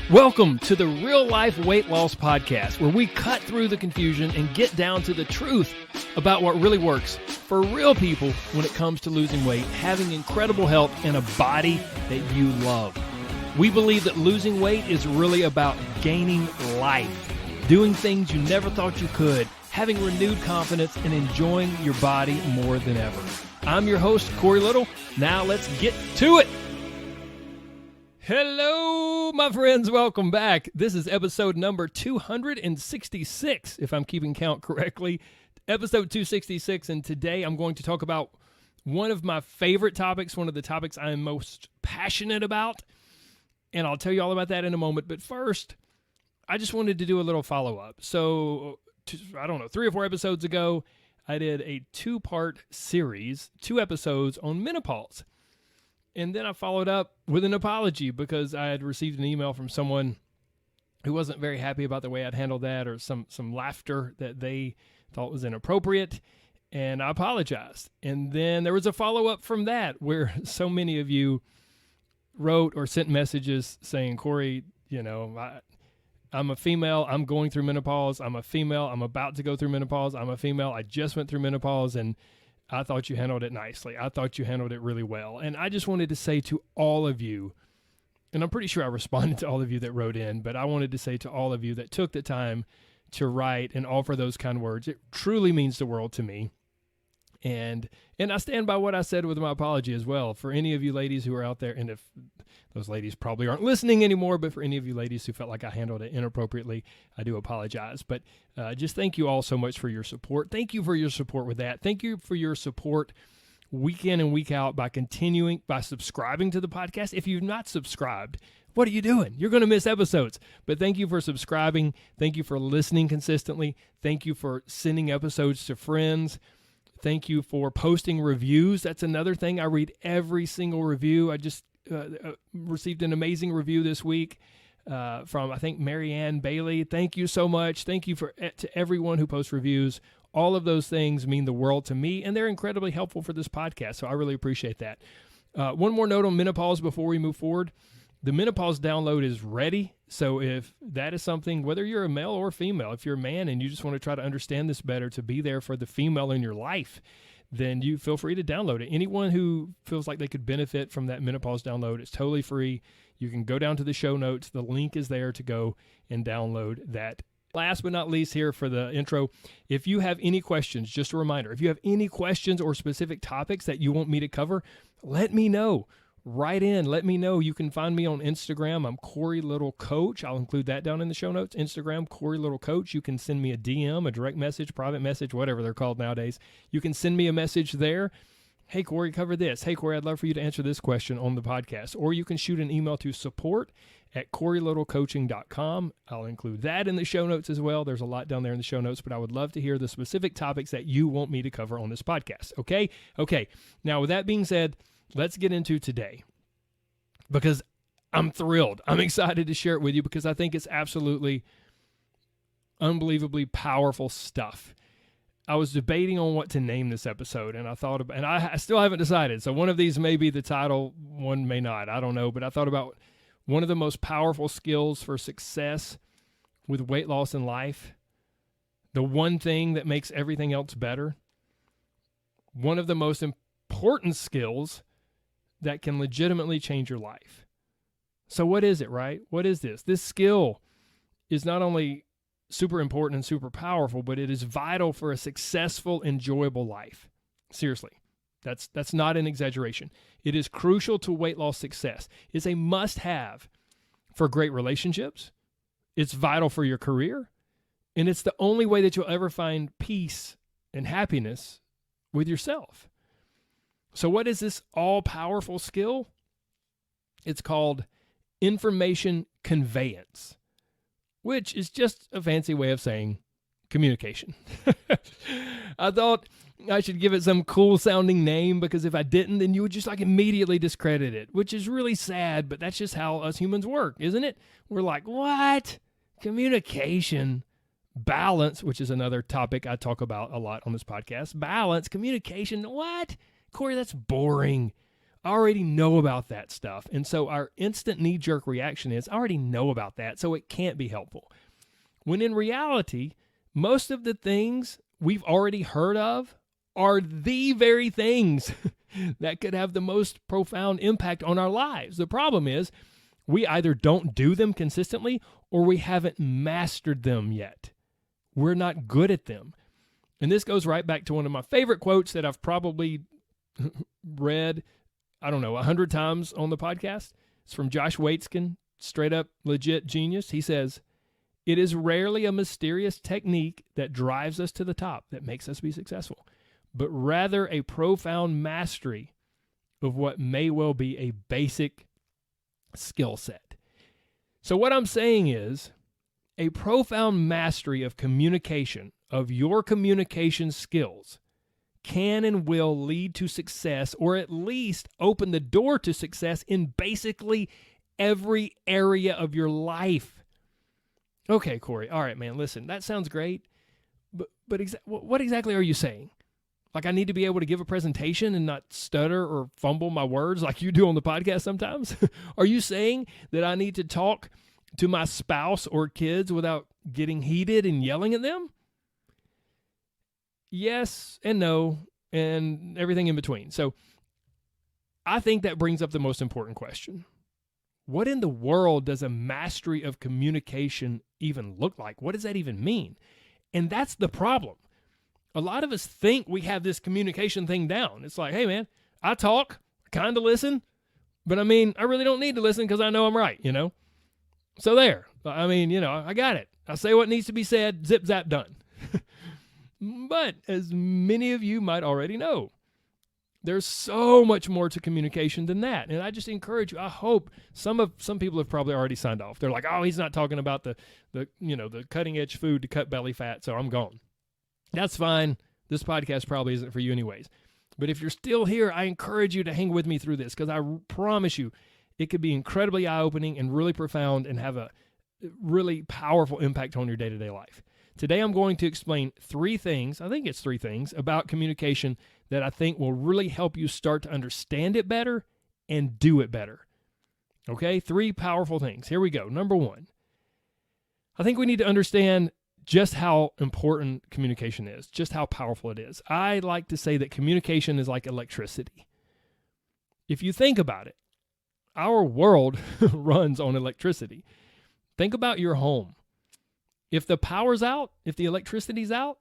Welcome to the Real Life Weight Loss Podcast, where we cut through the confusion and get down to the truth about what really works for real people when it comes to losing weight, having incredible health, and a body that you love. We believe that losing weight is really about gaining life, doing things you never thought you could, having renewed confidence, and enjoying your body more than ever. I'm your host, Corey Little. Now let's get to it. Hello, my friends. Welcome back. This is episode number 266, if I'm keeping count correctly. Episode 266, and today I'm going to talk about one of my favorite topics, one of the topics I am most passionate about, and I'll tell you all about that in a moment. But first, I just wanted to do a little follow-up. So, 3 or 4 episodes ago, I did a 2-part series, 2 episodes on menopause. And then I followed up with an apology because I had received an email from someone who wasn't very happy about the way I'd handled that, or some laughter that they thought was inappropriate, and I apologized. And then there was a follow-up from that where so many of you wrote or sent messages saying, Corey, I'm a female, I'm going through menopause, I'm a female, I'm about to go through menopause, I'm a female, I just went through menopause, and I thought you handled it nicely. I thought you handled it really well. And I just wanted to say to all of you, and I'm pretty sure I responded to all of you that wrote in, but I wanted to say to all of you that took the time to write and offer those kind words, it truly means the world to me. And I stand by what I said with my apology as well. For any of you ladies who are out there, and if those ladies probably aren't listening anymore, but for any of you ladies who felt like I handled it inappropriately, I do apologize. But just thank you all so much for your support. Thank you for your support with that. Thank you for your support week in and week out by subscribing to the podcast. If you've not subscribed, what are you doing? You're going to miss episodes. But thank you for subscribing. Thank you for listening consistently. Thank you for sending episodes to friends. Thank you for posting reviews. That's another thing. I read every single review. I just received an amazing review this week from, I think, Marianne Bailey. Thank you so much. Thank you to everyone who posts reviews. All of those things mean the world to me, and they're incredibly helpful for this podcast, so I really appreciate that. One more note on menopause before we move forward. The menopause download is ready, so if that is something, whether you're a male or female, if you're a man and you just want to try to understand this better, to be there for the female in your life, then you feel free to download it. Anyone who feels like they could benefit from that menopause download, it's totally free. You can go down to the show notes. The link is there to go and download that. Last but not least here for the intro, if you have any questions, just a reminder, if you have any questions or specific topics that you want me to cover, let me know. Write in. Let me know. You can find me on Instagram. I'm Corey Little Coach. I'll include that down in the show notes. Instagram, Corey Little Coach. You can send me a DM, a direct message, private message, whatever they're called nowadays. You can send me a message there. Hey, Corey, cover this. Hey, Corey, I'd love for you to answer this question on the podcast. Or you can shoot an email to support@CoreyLittleCoaching.com. I'll include that in the show notes as well. There's a lot down there in the show notes, but I would love to hear the specific topics that you want me to cover on this podcast. Okay? Okay. Now, with that being said, let's get into today, because I'm thrilled. I'm excited to share it with you because I think it's absolutely unbelievably powerful stuff. I was debating on what to name this episode, and I thought about, and I still haven't decided. So one of these may be the title, one may not. I don't know, but I thought about one of the most powerful skills for success with weight loss in life, the one thing that makes everything else better, one of the most important skills that can legitimately change your life. So what is it, right? What is this? This skill is not only super important and super powerful, but it is vital for a successful, enjoyable life. Seriously, that's not an exaggeration. It is crucial to weight loss success. It's a must-have for great relationships. It's vital for your career. And it's the only way that you'll ever find peace and happiness with yourself. So what is this all-powerful skill? It's called information conveyance, which is just a fancy way of saying communication. I thought I should give it some cool-sounding name, because if I didn't, then you would just immediately discredit it, which is really sad, but that's just how us humans work, isn't it? We're like, what? Communication, balance, which is another topic I talk about a lot on this podcast. Balance, communication, what? Corey, that's boring. I already know about that stuff. And so our instant knee-jerk reaction is, I already know about that, so it can't be helpful. When in reality, most of the things we've already heard of are the very things that could have the most profound impact on our lives. The problem is we either don't do them consistently or we haven't mastered them yet. We're not good at them. And this goes right back to one of my favorite quotes that I've probably read, 100 times on the podcast. It's from Josh Waitzkin, straight up legit genius. He says, "It is rarely a mysterious technique that drives us to the top, that makes us be successful, but rather a profound mastery of what may well be a basic skill set." So what I'm saying is a profound mastery of communication, of your communication skills, can and will lead to success, or at least open the door to success in basically every area of your life. Okay, Corey. All right, man. Listen, that sounds great, but what exactly are you saying? Like, I need to be able to give a presentation and not stutter or fumble my words like you do on the podcast sometimes? Are you saying that I need to talk to my spouse or kids without getting heated and yelling at them? Yes and no, and everything in between. So I think that brings up the most important question. What in the world does a mastery of communication even look like? What does that even mean? And that's the problem. A lot of us think we have this communication thing down. It's like, hey, man, I talk, kind of listen, but I really don't need to listen because I know I'm right, So there. I got it. I say what needs to be said, zip, zap, done. But as many of you might already know, there's so much more to communication than that. And I just encourage you, I hope some people have probably already signed off. They're like, oh, he's not talking about the cutting edge food to cut belly fat, so I'm gone. That's fine. This podcast probably isn't for you anyways. But if you're still here, I encourage you to hang with me through this, because I promise you it could be incredibly eye-opening and really profound and have a really powerful impact on your day-to-day life. Today I'm going to explain three things about communication that I think will really help you start to understand it better and do it better. Okay, 3 powerful things. Here we go. Number 1, I think we need to understand just how important communication is, just how powerful it is. I like to say that communication is like electricity. If you think about it, our world runs on electricity. Think about your home. If the power's out, if the electricity's out,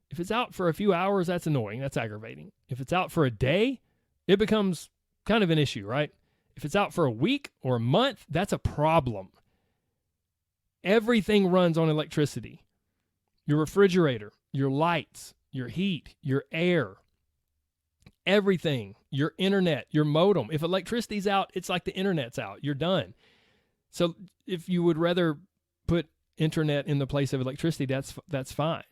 if it's out for a few hours, that's annoying, that's aggravating. If it's out for a day, it becomes kind of an issue, right? If it's out for a week or a month, that's a problem. Everything runs on electricity. Your refrigerator, your lights, your heat, your air, everything, your internet, your modem. If electricity's out, it's like the internet's out. You're done. So if you would rather put internet in the place of electricity, that's fine.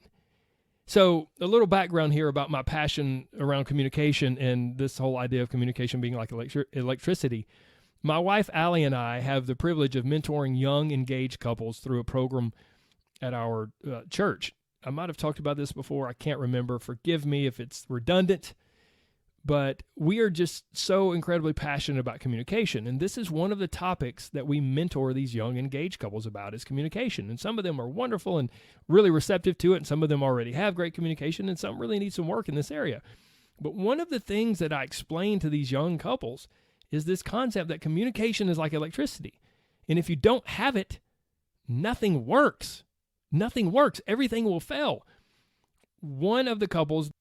So a little background here about my passion around communication and this whole idea of communication being like electricity. My wife, Allie, and I have the privilege of mentoring young engaged couples through a program at our church. I might have talked about this before. I can't remember. Forgive me if it's redundant. But we are just so incredibly passionate about communication. And this is one of the topics that we mentor these young engaged couples about, is communication. And some of them are wonderful and really receptive to it. And some of them already have great communication, and some really need some work in this area. But one of the things that I explain to these young couples is this concept that communication is like electricity. And if you don't have it, nothing works. Nothing works. Everything will fail. One of the couples,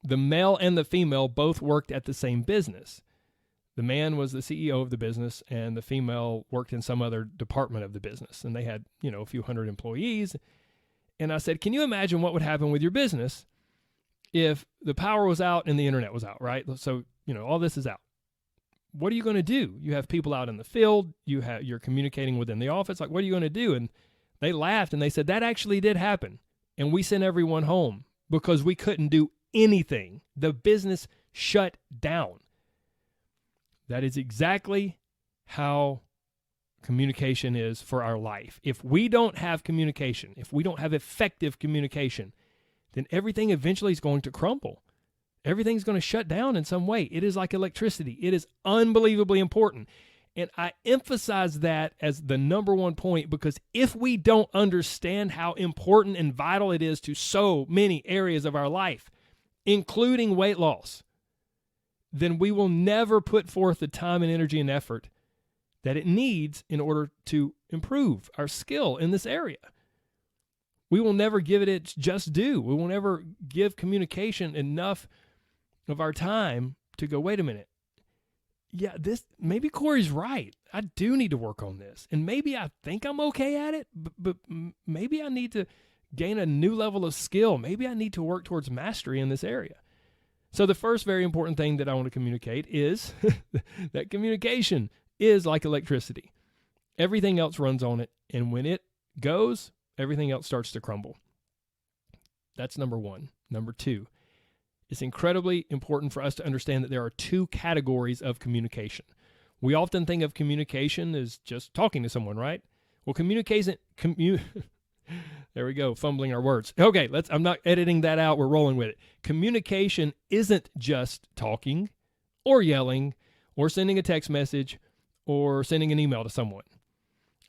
the male and the female, both worked at the same business. The man was the CEO of the business, and the female worked in some other department of the business. And they had, a few hundred employees. And I said, can you imagine what would happen with your business if the power was out and the internet was out, right? So, all this is out. What are you going to do? You have people out in the field. You're communicating within the office. Like, what are you going to do? And they laughed and they said, that actually did happen. And we sent everyone home because we couldn't do anything. The business shut down. That is exactly how communication is for our life. If we don't have communication, if we don't have effective communication, then everything eventually is going to crumble. everything's going to shut down in some way. It is like electricity. It is unbelievably important. And I emphasize that as the number one point because if we don't understand how important and vital it is to so many areas of our life, including weight loss, then we will never put forth the time and energy and effort that it needs in order to improve our skill in this area. We will never give it its just due. We will never give communication enough of our time to go, wait a minute. Yeah, maybe Corey's right. I do need to work on this. And maybe I think I'm okay at it, but maybe I need to gain a new level of skill. Maybe I need to work towards mastery in this area. So the first very important thing that I want to communicate is that communication is like electricity. Everything else runs on it. And when it goes, everything else starts to crumble. That's number one. Number two, it's incredibly important for us to understand that there are two categories of communication. We often think of communication as just talking to someone, right? Well, there we go, fumbling our words. Okay, I'm not editing that out. We're rolling with it. Communication isn't just talking or yelling or sending a text message or sending an email to someone.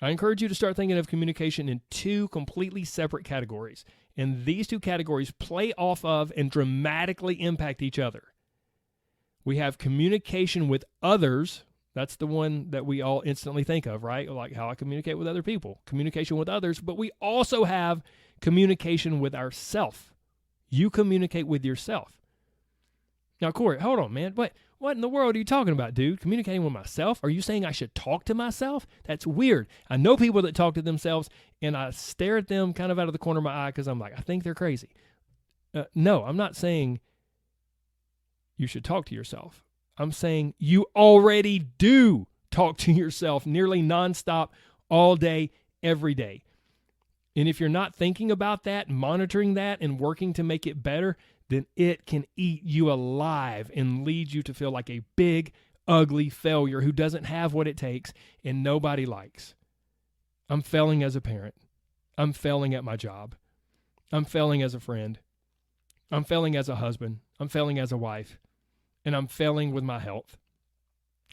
I encourage you to start thinking of communication in two completely separate categories. And these two categories play off of and dramatically impact each other. We have communication with others. That's the one that we all instantly think of, right? Like how I communicate with other people. Communication with others. But we also have communication with ourself. You communicate with yourself. Now, Corey, hold on, man. What in the world are you talking about, dude? Communicating with myself? Are you saying I should talk to myself? That's weird. I know people that talk to themselves, and I stare at them kind of out of the corner of my eye because I'm like, I think they're crazy. No, I'm not saying you should talk to yourself. I'm saying you already do talk to yourself nearly nonstop all day, every day. And if you're not thinking about that, monitoring that, and working to make it better, then it can eat you alive and lead you to feel like a big, ugly failure who doesn't have what it takes and nobody likes. I'm failing as a parent. I'm failing at my job. I'm failing as a friend. I'm failing as a husband. I'm failing as a wife. And I'm failing with my health.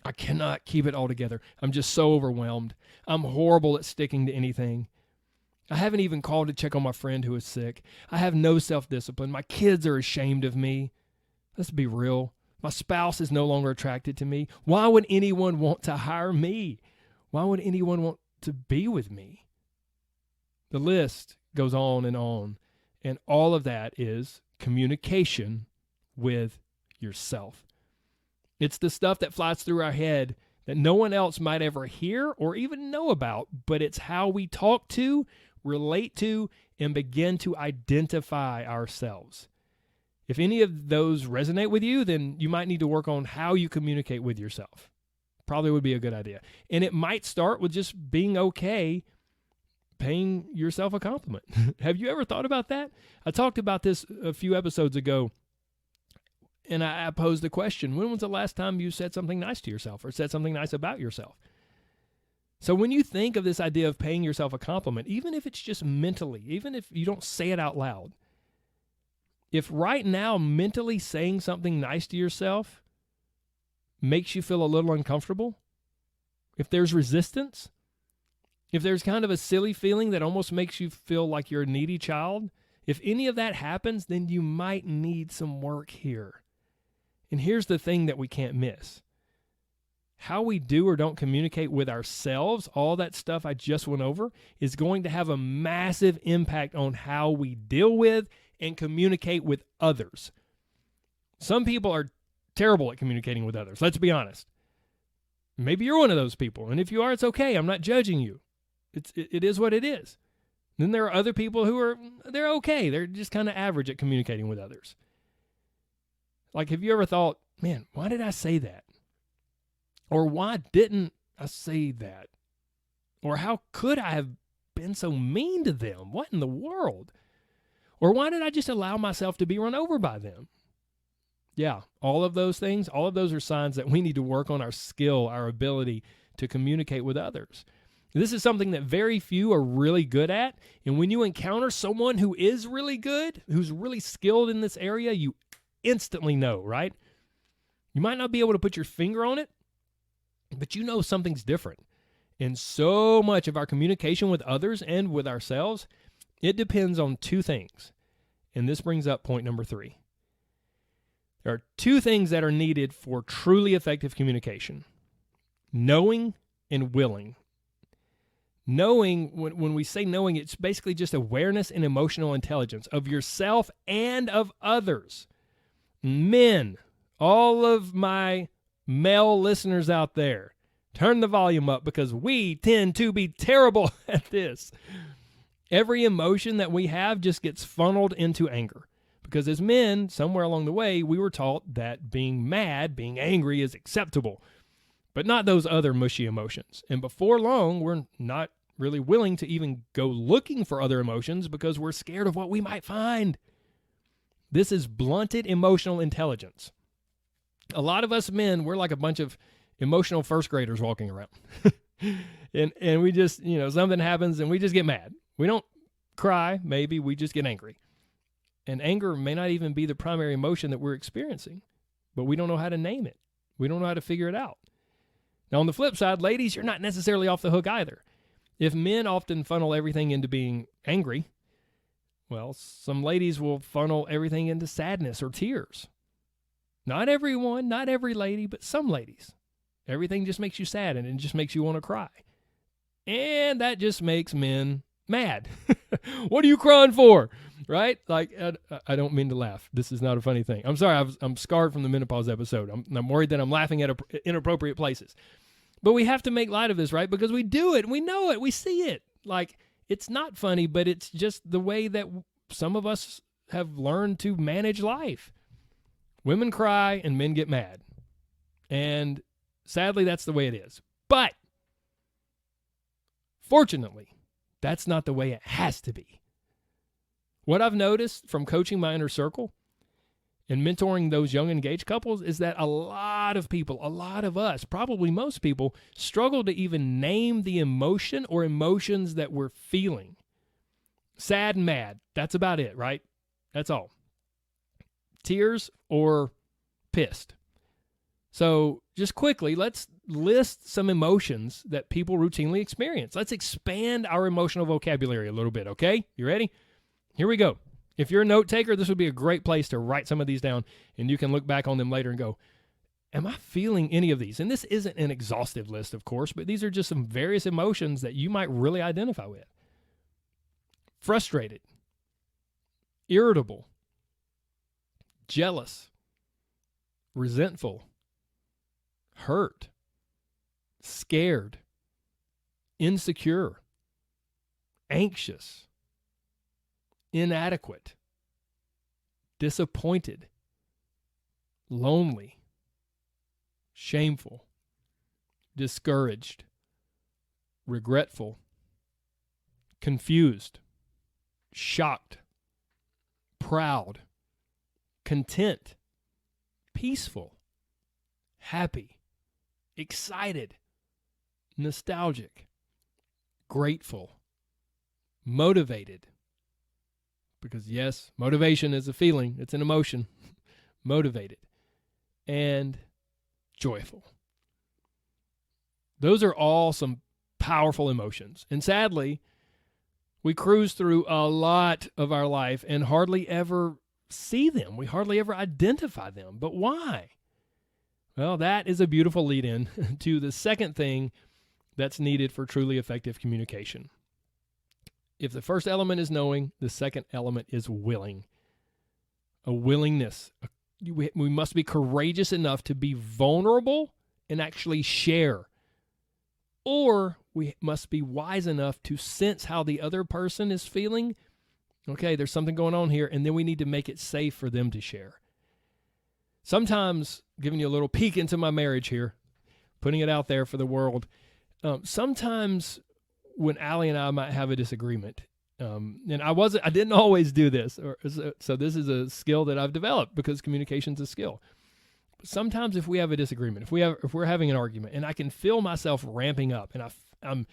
I cannot keep it all together. I'm just so overwhelmed. I'm horrible at sticking to anything. I haven't even called to check on my friend who is sick. I have no self-discipline. My kids are ashamed of me. Let's be real. My spouse is no longer attracted to me. Why would anyone want to hire me? Why would anyone want to be with me? The list goes on. And all of that is communication with yourself. It's the stuff that flies through our head that no one else might ever hear or even know about, but it's how we talk to, relate to, and begin to identify ourselves. If any of those resonate with you, then you might need to work on how you communicate with yourself. Probably would be a good idea. And it might start with just being okay paying yourself a compliment. Have you ever thought about that? I talked about this a few episodes ago, and I posed the question, when was the last time you said something nice to yourself or said something nice about yourself? So when you think of this idea of paying yourself a compliment, even if it's just mentally, even if you don't say it out loud, if right now mentally saying something nice to yourself makes you feel a little uncomfortable, if there's resistance, if there's kind of a silly feeling that almost makes you feel like you're a needy child, if any of that happens, then you might need some work here. And here's the thing that we can't miss. How we do or don't communicate with ourselves, all that stuff I just went over, is going to have a massive impact on how we deal with and communicate with others. Some people are terrible at communicating with others. Let's be honest. Maybe you're one of those people. And if you are, it's okay. I'm not judging you. It is what it is. Then there are other people who they're okay. They're just kind of average at communicating with others. Like, have you ever thought, man, why did I say that? Or why didn't I say that? Or how could I have been so mean to them? What in the world? Or why did I just allow myself to be run over by them? Yeah, all of those things, all of those are signs that we need to work on our skill, our ability to communicate with others. This is something that very few are really good at. And when you encounter someone who is really good, who's really skilled in this area, you instantly know, right? You might not be able to put your finger on it, but you know something's different. And so much of our communication with others and with ourselves, it depends on two things. And this brings up point number 3. There are two things that are needed for truly effective communication: knowing and willing. Knowing, when we say knowing, it's basically just awareness and emotional intelligence of yourself and of others. Men, all of my male listeners out there, turn the volume up because we tend to be terrible at this. Every emotion that we have just gets funneled into anger. Because as men, somewhere along the way, we were taught that being mad, being angry is acceptable, but not those other mushy emotions. And before long, we're not really willing to even go looking for other emotions because we're scared of what we might find. This is blunted emotional intelligence. A lot of us men, we're like a bunch of emotional first graders walking around. and we just, something happens and we just get mad. We don't cry, maybe, we just get angry. And anger may not even be the primary emotion that we're experiencing, but we don't know how to name it. We don't know how to figure it out. Now, on the flip side, ladies, you're not necessarily off the hook either. If men often funnel everything into being angry, well, some ladies will funnel everything into sadness or tears. Not everyone, not every lady, but some ladies. Everything just makes you sad and it just makes you want to cry. And that just makes men mad. What are you crying for? Right? Like, I don't mean to laugh. This is not a funny thing. I'm sorry. I'm scarred from the menopause episode. I'm worried that I'm laughing at inappropriate places. But we have to make light of this, right? Because we do it. We know it. We see it. Like, it's not funny, but it's just the way that some of us have learned to manage life. Women cry and men get mad. And sadly, that's the way it is. But fortunately, that's not the way it has to be. What I've noticed from coaching my inner circle and mentoring those young engaged couples is that a lot of people, a lot of us, probably most people, struggle to even name the emotion or emotions that we're feeling. Sad and mad, that's about it, right? That's all. Tears or pissed. So just quickly, let's list some emotions that people routinely experience. Let's expand our emotional vocabulary a little bit, okay? You ready? Here we go. If you're a note taker, this would be a great place to write some of these down, and you can look back on them later and go, am I feeling any of these? And this isn't an exhaustive list, of course, but these are just some various emotions that you might really identify with. Frustrated, irritable, jealous, resentful, hurt, scared, insecure, anxious, inadequate, disappointed, lonely, shameful, discouraged, regretful, confused, shocked, proud, content, peaceful, happy, excited, nostalgic, grateful, motivated. Because yes, motivation is a feeling, it's an emotion. Motivated and joyful. Those are all some powerful emotions. And sadly, we cruise through a lot of our life and hardly ever see them. We hardly ever identify them. But why? Well, that is a beautiful lead-in to the second thing that's needed for truly effective communication. If the first element is knowing, the second element is willing. A willingness. We must be courageous enough to be vulnerable and actually share. Or we must be wise enough to sense how the other person is feeling. Okay, there's something going on here, and then we need to make it safe for them to share. Sometimes, giving you a little peek into my marriage here, putting it out there for the world, sometimes when Allie and I might have a disagreement, and I didn't always do this, so this is a skill that I've developed because communication's a skill. But sometimes if we have a disagreement, if we're having an argument, and I can feel myself ramping up, and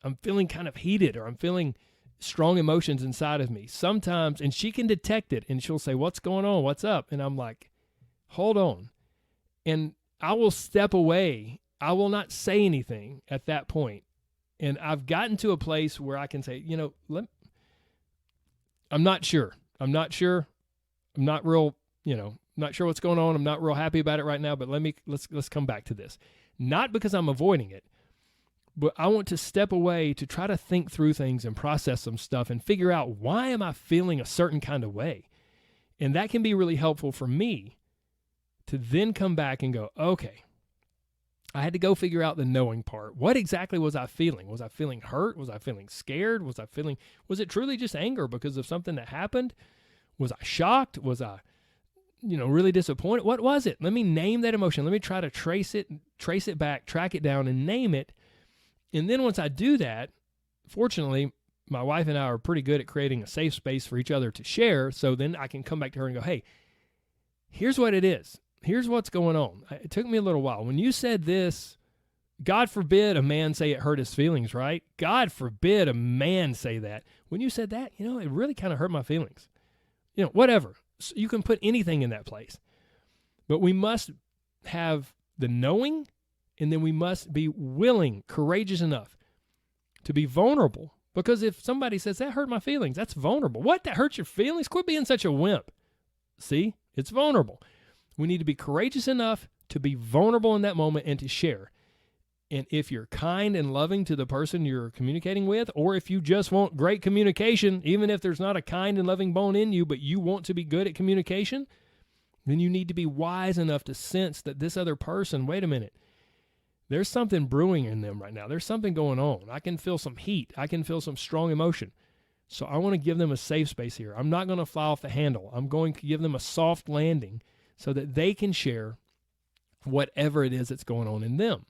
I'm feeling kind of heated, or I'm feeling strong emotions inside of me. Sometimes, and she can detect it, and she'll say, "What's going on? What's up?" And I'm like, hold on. And I will step away. I will not say anything at that point. And I've gotten to a place where I can say, I'm not sure. I'm not sure. I'm not real, not sure what's going on. I'm not real happy about it right now, but let's come back to this. Not because I'm avoiding it, but I want to step away to try to think through things and process some stuff and figure out, why am I feeling a certain kind of way? And that can be really helpful for me to then come back and go, okay, I had to go figure out the knowing part. What exactly was I feeling? Was I feeling hurt? Was I feeling scared? Was it truly just anger because of something that happened? Was I shocked? Was I, really disappointed? What was it? Let me name that emotion. Let me try to trace it back, track it down, and name it. And then once I do that, fortunately, my wife and I are pretty good at creating a safe space for each other to share. So then I can come back to her and go, hey, here's what it is. Here's what's going on. It took me a little while. When you said this, God forbid a man say it hurt his feelings, right? God forbid a man say that. When you said that, it really kind of hurt my feelings. Whatever. So you can put anything in that place. But we must have the knowing, and then we must be willing, courageous enough to be vulnerable. Because if somebody says, that hurt my feelings, that's vulnerable. What? That hurt your feelings? Quit being such a wimp. See? It's vulnerable. We need to be courageous enough to be vulnerable in that moment and to share. And if you're kind and loving to the person you're communicating with, or if you just want great communication, even if there's not a kind and loving bone in you, but you want to be good at communication, then you need to be wise enough to sense that this other person, wait a minute, there's something brewing in them right now. There's something going on. I can feel some heat. I can feel some strong emotion. So I want to give them a safe space here. I'm not going to fly off the handle. I'm going to give them a soft landing so that they can share whatever it is that's going on in them.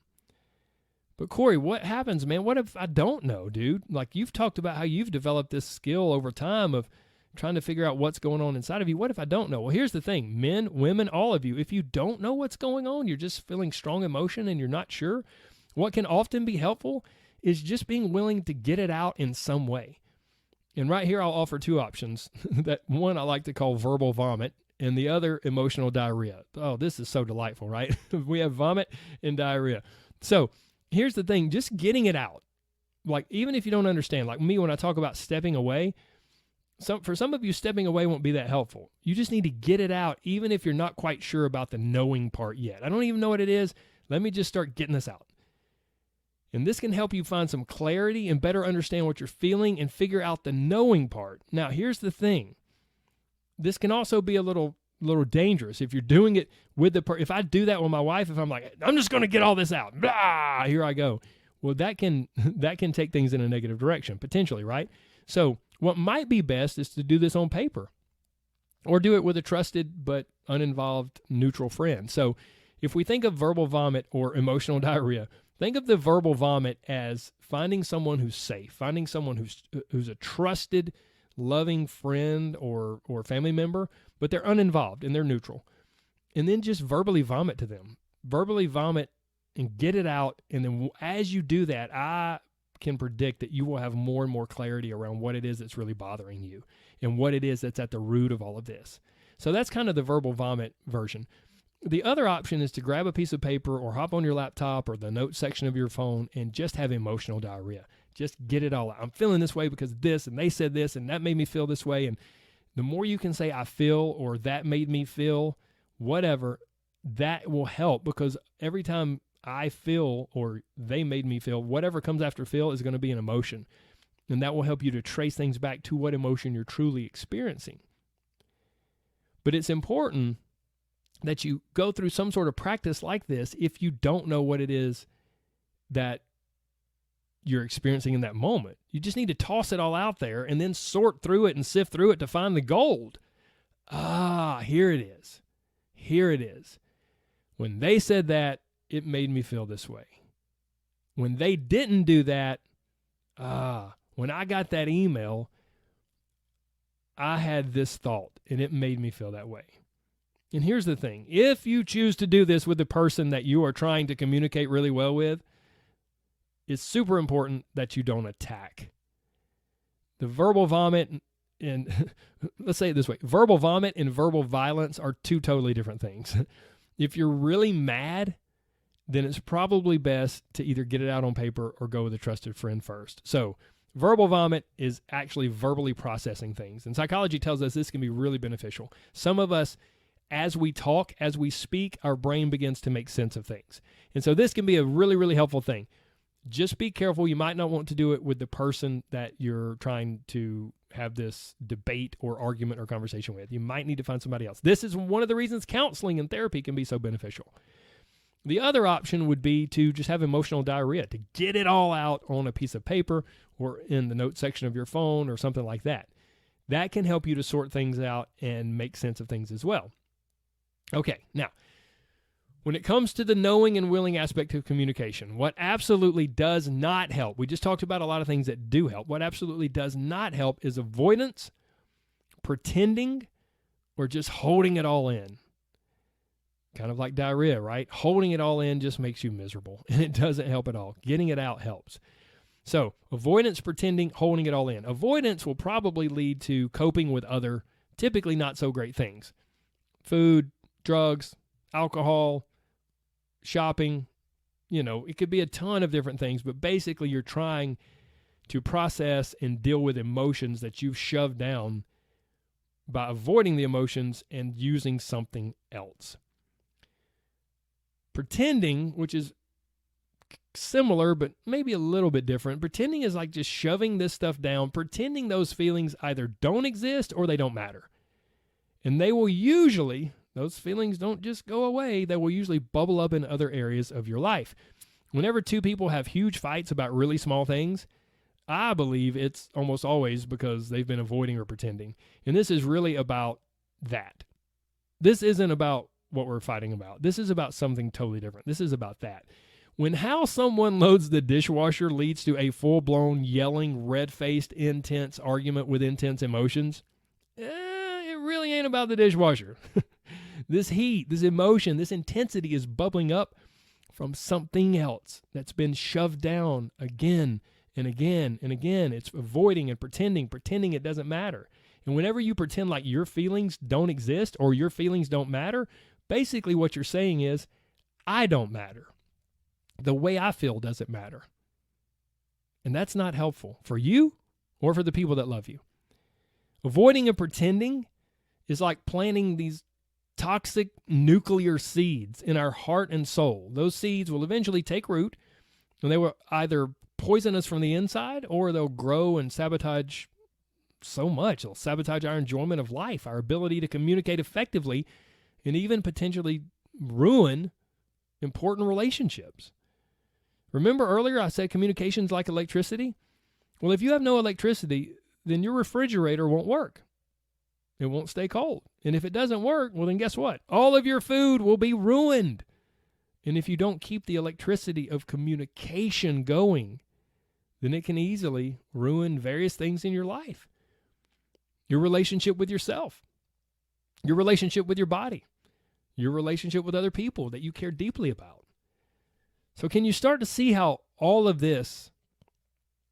But Corey, what happens, man? What if I don't know, dude? Like, you've talked about how you've developed this skill over time of trying to figure out what's going on inside of you. What if I don't know? Well, here's the thing, men, women, all of you, if you don't know what's going on, you're just feeling strong emotion and you're not sure, what can often be helpful is just being willing to get it out in some way. And right here, I'll offer two options. That one I like to call verbal vomit, and the other emotional diarrhea. Oh, this is so delightful, right? We have vomit and diarrhea. So here's the thing, just getting it out. Like, even if you don't understand, like me, when I talk about stepping away, for some of you, stepping away won't be that helpful. You just need to get it out, even if you're not quite sure about the knowing part yet. I don't even know what it is. Let me just start getting this out. And this can help you find some clarity and better understand what you're feeling and figure out the knowing part. Now, here's the thing. This can also be a little dangerous if you're doing it with if I do that with my wife, if I'm like, I'm just going to get all this out, blah, here I go. Well, that can take things in a negative direction, potentially, right? So what might be best is to do this on paper or do it with a trusted but uninvolved neutral friend. So if we think of verbal vomit or emotional diarrhea, think of the verbal vomit as finding someone who's safe, finding someone who's a trusted, loving friend or family member, but they're uninvolved and they're neutral. And then just verbally vomit to them. Verbally vomit and get it out. And then as you do that, I can predict that you will have more and more clarity around what it is that's really bothering you and what it is that's at the root of all of this. So that's kind of the verbal vomit version. The other option is to grab a piece of paper or hop on your laptop or the notes section of your phone and just have emotional diarrhea. Just get it all out. I'm feeling this way because of this, and they said this, and that made me feel this way. And the more you can say, I feel, or that made me feel, whatever, that will help, because every time I feel or they made me feel, whatever comes after feel is going to be an emotion. And that will help you to trace things back to what emotion you're truly experiencing. But it's important that you go through some sort of practice like this if you don't know what it is that you're experiencing in that moment. You just need to toss it all out there and then sort through it and sift through it to find the gold. Here it is. Here it is. When they said that, it made me feel this way. When they didn't do that, when I got that email, I had this thought and it made me feel that way. And here's the thing. If you choose to do this with the person that you are trying to communicate really well with, it's super important that you don't attack. The verbal vomit and let's say it this way, verbal vomit and verbal violence are two totally different things. If you're really mad, then it's probably best to either get it out on paper or go with a trusted friend first. So verbal vomit is actually verbally processing things. And psychology tells us this can be really beneficial. Some of us, as we talk, as we speak, our brain begins to make sense of things. And so this can be a really, really helpful thing. Just be careful. You might not want to do it with the person that you're trying to have this debate or argument or conversation with. You might need to find somebody else. This is one of the reasons counseling and therapy can be so beneficial. The other option would be to just have emotional diarrhea, to get it all out on a piece of paper or in the note section of your phone or something like that. That can help you to sort things out and make sense of things as well. Okay, now, when it comes to the knowing and willing aspect of communication, what absolutely does not help, we just talked about a lot of things that do help. What absolutely does not help is avoidance, pretending, or just holding it all in. Kind of like diarrhea, right? Holding it all in just makes you miserable, and it doesn't help at all. Getting it out helps. So avoidance, pretending, holding it all in. Avoidance will probably lead to coping with other, typically not so great things. Food, drugs, alcohol, shopping, it could be a ton of different things, but basically you're trying to process and deal with emotions that you've shoved down by avoiding the emotions and using something else. Pretending, which is similar but maybe a little bit different, pretending is like just shoving this stuff down, pretending those feelings either don't exist or they don't matter. And they will usually, those feelings don't just go away, they will usually bubble up in other areas of your life. Whenever two people have huge fights about really small things, I believe it's almost always because they've been avoiding or pretending. And this is really about that. This isn't about what we're fighting about. This is about something totally different. This is about that. When how someone loads the dishwasher leads to a full-blown, yelling, red-faced, intense argument with intense emotions, it really ain't about the dishwasher. This heat, this emotion, this intensity is bubbling up from something else that's been shoved down again and again and again. It's avoiding and pretending it doesn't matter. And whenever you pretend like your feelings don't exist or your feelings don't matter, basically what you're saying is, I don't matter. The way I feel doesn't matter. And that's not helpful for you or for the people that love you. Avoiding and pretending is like planting these toxic nuclear seeds in our heart and soul. Those seeds will eventually take root, and they will either poison us from the inside or they'll grow and sabotage so much. They'll sabotage our enjoyment of life, our ability to communicate effectively, and even potentially ruin important relationships. Remember earlier I said communication's like electricity? Well, if you have no electricity, then your refrigerator won't work. It won't stay cold. And if it doesn't work, well, then guess what? All of your food will be ruined. And if you don't keep the electricity of communication going, then it can easily ruin various things in your life. Your relationship with yourself, your relationship with your body, your relationship with other people that you care deeply about. So can you start to see how all of this,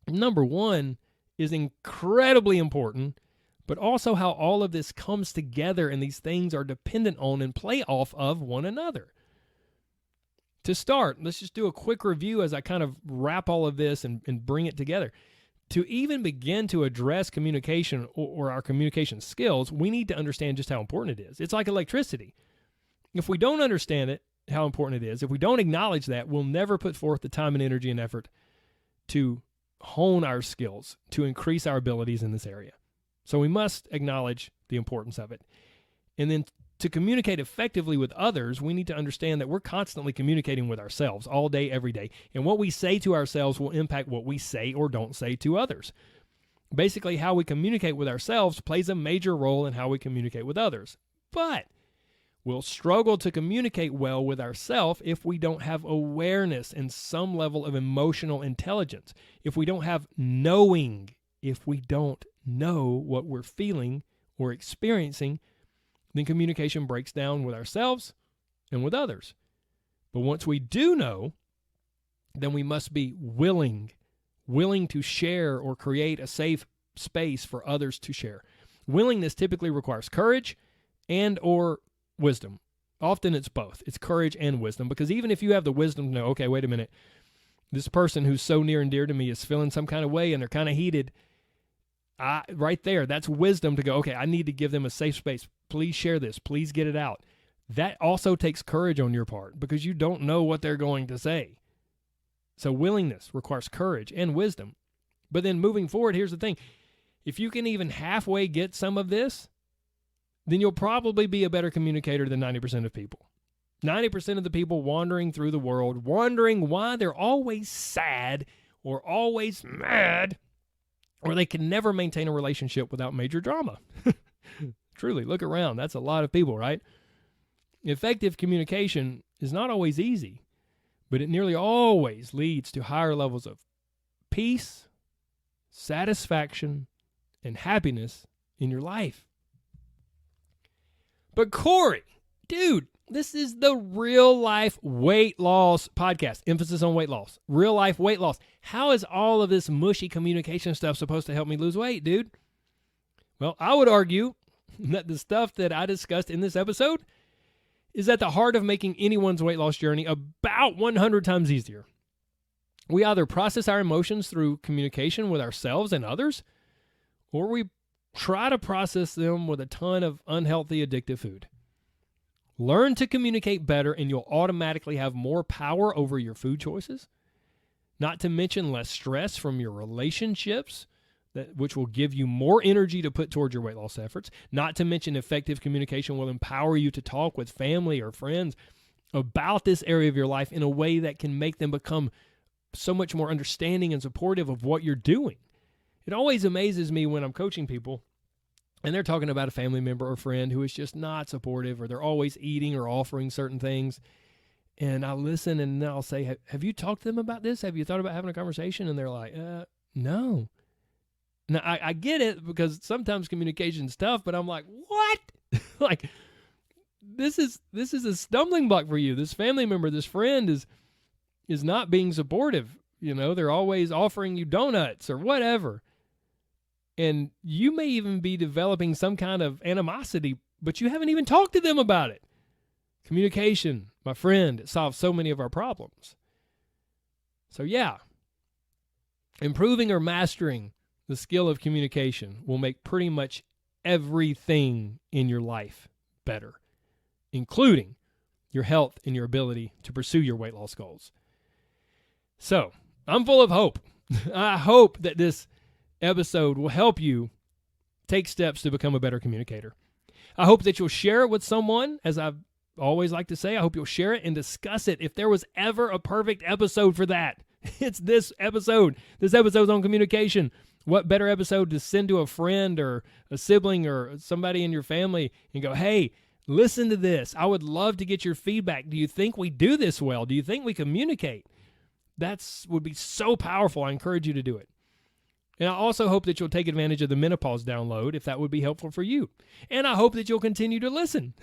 number one, is incredibly important, but also how all of this comes together and these things are dependent on and play off of one another. To start, let's just do a quick review as I kind of wrap all of this and bring it together. To even begin to address communication or our communication skills, we need to understand just how important it is. It's like electricity. If we don't understand it, how important it is, if we don't acknowledge that, we'll never put forth the time and energy and effort to hone our skills, to increase our abilities in this area. So we must acknowledge the importance of it. And then to communicate effectively with others, we need to understand that we're constantly communicating with ourselves all day, every day. And what we say to ourselves will impact what we say or don't say to others. Basically, how we communicate with ourselves plays a major role in how we communicate with others. But we'll struggle to communicate well with ourselves if we don't have awareness and some level of emotional intelligence. If we don't have knowing, if we don't know what we're feeling or experiencing, then communication breaks down with ourselves and with others. But once we do know, then we must be willing to share or create a safe space for others to share. Willingness typically requires courage and or wisdom. Often it's both. It's courage and wisdom, because even if you have the wisdom to know, okay, wait a minute, this person who's so near and dear to me is feeling some kind of way and they're kind of heated, right there, that's wisdom to go, okay, I need to give them a safe space. Please share this. Please get it out. That also takes courage on your part, because you don't know what they're going to say. So willingness requires courage and wisdom. But then moving forward, here's the thing. If you can even halfway get some of this, then you'll probably be a better communicator than 90% of people. 90% of the people wandering through the world, wondering why they're always sad or always mad, or they can never maintain a relationship without major drama. Truly, look around. That's a lot of people, right? Effective communication is not always easy, but it nearly always leads to higher levels of peace, satisfaction, and happiness in your life. But Corey, dude, this is the real life weight loss podcast. Emphasis on weight loss. Real life weight loss. How is all of this mushy communication stuff supposed to help me lose weight, dude? Well, I would argue that the stuff that I discussed in this episode is at the heart of making anyone's weight loss journey about 100 times easier. We either process our emotions through communication with ourselves and others, or we try to process them with a ton of unhealthy, addictive food. Learn to communicate better and you'll automatically have more power over your food choices, not to mention less stress from your relationships, which will give you more energy to put towards your weight loss efforts. Not to mention effective communication will empower you to talk with family or friends about this area of your life in a way that can make them become so much more understanding and supportive of what you're doing. It always amazes me when I'm coaching people and they're talking about a family member or friend who is just not supportive, or they're always eating or offering certain things. And I listen and then I'll say, have you talked to them about this? Have you thought about having a conversation? And they're like, no. Now, I get it, because sometimes communication's tough, but I'm like, what? Like, this is a stumbling block for you. This family member, this friend is not being supportive. You know, they're always offering you donuts or whatever. And you may even be developing some kind of animosity, but you haven't even talked to them about it. Communication, my friend, it solves so many of our problems. So yeah, improving or mastering the skill of communication will make pretty much everything in your life better, including your health and your ability to pursue your weight loss goals. So, I'm full of hope. I hope that this episode will help you take steps to become a better communicator. I hope that you'll share it with someone, as I always like to say. I hope you'll share it and discuss it. If there was ever a perfect episode for that, it's this episode. This episode's on communication. What better episode to send to a friend or a sibling or somebody in your family and go, hey, listen to this. I would love to get your feedback. Do you think we do this well? Do you think we communicate? That would be so powerful. I encourage you to do it. And I also hope that you'll take advantage of the menopause download if that would be helpful for you. And I hope that you'll continue to listen.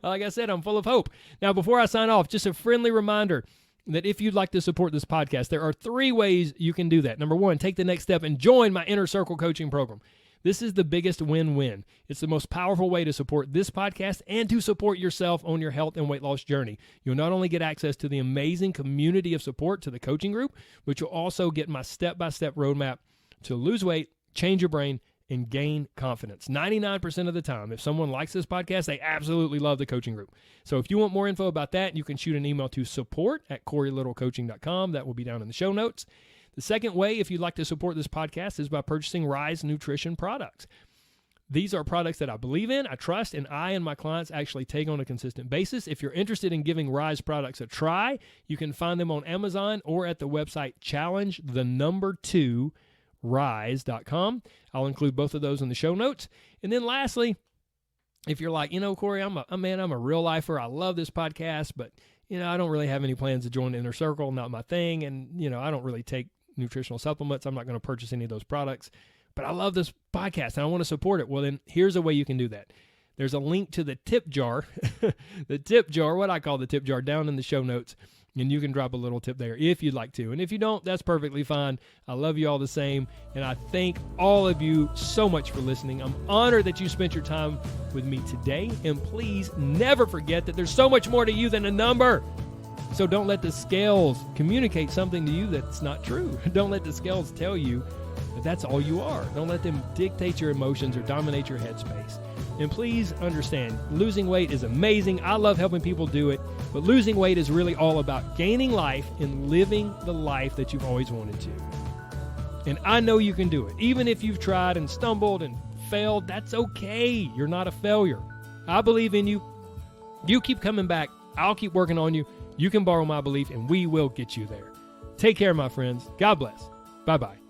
Like I said, I'm full of hope. Now, before I sign off, just a friendly reminder that if you'd like to support this podcast, there are 3 ways you can do that. Number 1, take the next step and join my Inner Circle coaching program. This is the biggest win-win. It's the most powerful way to support this podcast and to support yourself on your health and weight loss journey. You'll not only get access to the amazing community of support to the coaching group, but you'll also get my step-by-step roadmap to lose weight, change your brain, and gain confidence. 99% of the time, if someone likes this podcast, they absolutely love the coaching group. So if you want more info about that, you can shoot an email to support@CoreyLittleCoaching.com. That will be down in the show notes. The second way, if you'd like to support this podcast, is by purchasing Rise Nutrition products. These are products that I believe in, I trust, and I and my clients actually take on a consistent basis. If you're interested in giving Rise products a try, you can find them on Amazon or at the website challenge2rise.com. I'll include both of those in the show notes. And then lastly, if you're like, Corey, I'm a real lifer. I love this podcast, but, I don't really have any plans to join the Inner Circle, not my thing. And, I don't really take nutritional supplements. I'm not going to purchase any of those products, but I love this podcast and I want to support it. Well, then here's a way you can do that. There's a link to the tip jar, what I call the tip jar, down in the show notes. And you can drop a little tip there if you'd like to. And if you don't, that's perfectly fine. I love you all the same. And I thank all of you so much for listening. I'm honored that you spent your time with me today. And please never forget that there's so much more to you than a number. So don't let the scales communicate something to you that's not true. Don't let the scales tell you that that's all you are. Don't let them dictate your emotions or dominate your headspace. And please understand, losing weight is amazing. I love helping people do it. But losing weight is really all about gaining life and living the life that you've always wanted to. And I know you can do it. Even if you've tried and stumbled and failed, that's okay. You're not a failure. I believe in you. You keep coming back. I'll keep working on you. You can borrow my belief, and we will get you there. Take care, my friends. God bless. Bye-bye.